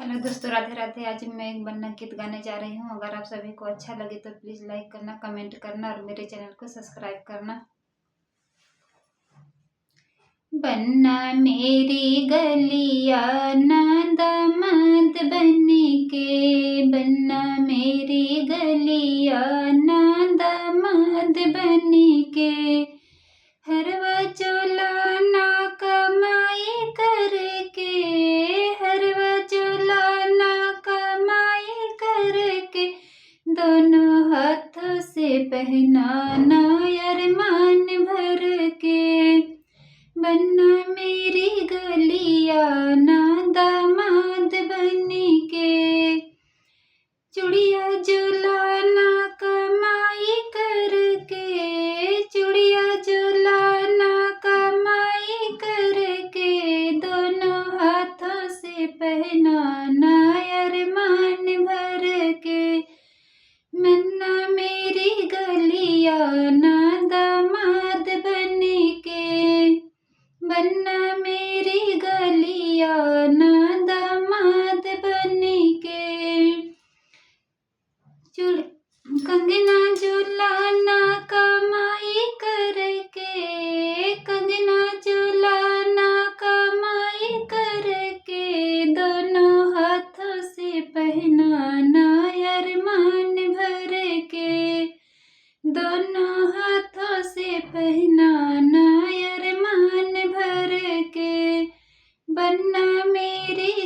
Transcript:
Hello दोस्तों, राधे राधे। आज मैं एक बन्ना गीत गाने जा रही हूँ। अगर आप सभी को अच्छा लगे तो प्लीज़ लाइक करना, कमेंट करना और मेरे चैनल को सब्सक्राइब करना। बन्ना मेरी गलिया ना दामाद बने के, बन्ना मेरी गलिया ना दामाद बने के, हरवा चोला ना कमाई करके, हरवा चोला ना कमाई करके, दोनों हाथों से पहनाना अरमान भर के, बन्ना मेरी गलिया ना दामाद बने के, चुड़िया जुलाना कमाई करके, चुड़िया जुलाना कमाई करके, दोनों हाथों से पहनाना अरमान भर के, बन्ना मेरी गलिया ना दामाद बने के, बन्ना मेरी गलिया ना दामाद बने के, कंगना जुलाना कमाई करके, कंगना जुलाना कमाई करके, दोनों हाथों से पहनाना अरमान भर के, दोनों हाथों से पहनाना अरमान भर के, बन्ना मेरी